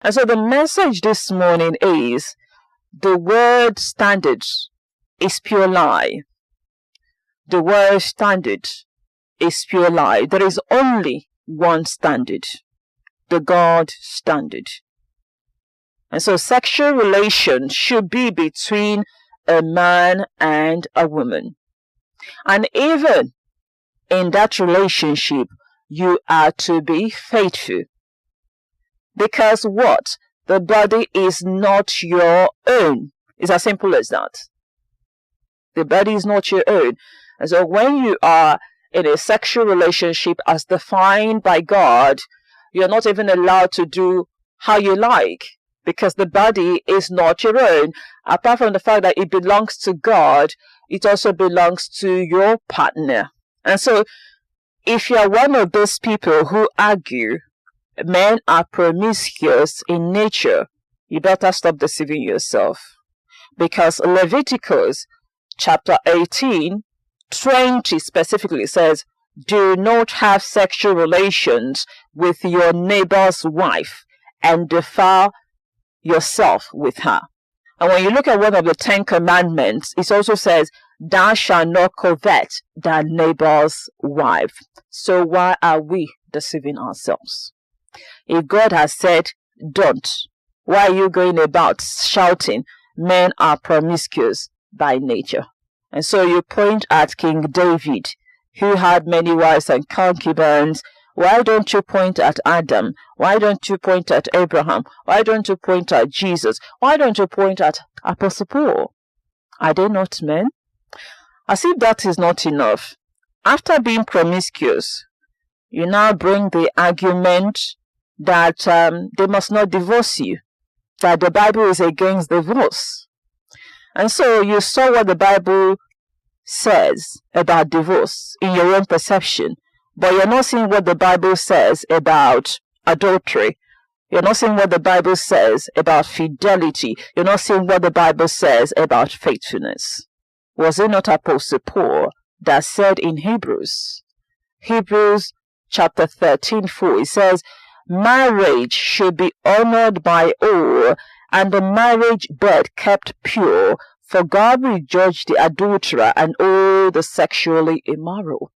And so the message this morning is the word standard is pure lie. The word standard is pure lie. There is only one standard, the God standard. And so sexual relations should be between a man and a woman. And even in that relationship, you are to be faithful. Because what? The body is not your own. It's as simple as that. The body is not your own. And so when you are in a sexual relationship as defined by God, you're not even allowed to do how you like, because the body is not your own. Apart from the fact that it belongs to God, it also belongs to your partner. And so if you are one of those people who argue men are promiscuous in nature, you better stop deceiving yourself. Because Leviticus chapter 18:20 specifically says, do not have sexual relations with your neighbor's wife and defile yourself with her. And when you look at one of the 10 commandments, it also says, thou shalt not covet thy neighbor's wife. So why are we deceiving ourselves? If God has said, don't, why are you going about shouting, men are promiscuous by nature? And so you point at King David, who had many wives and concubines. Why don't you point at Adam? Why don't you point at Abraham? Why don't you point at Jesus? Why don't you point at Apostle Paul? Are they not men? As if that is not enough, after being promiscuous, you now bring the argument that they must not divorce you, that the Bible is against divorce. And so you saw what the Bible says about divorce in your own perception, but you're not seeing what the Bible says about adultery. You're not seeing what the Bible says about fidelity. You're not seeing what the Bible says about faithfulness. Was it not Apostle Paul that said in Hebrews chapter 13:4, it says, marriage should be honored by all, and the marriage bed kept pure, for God will judge the adulterer and all the sexually immoral.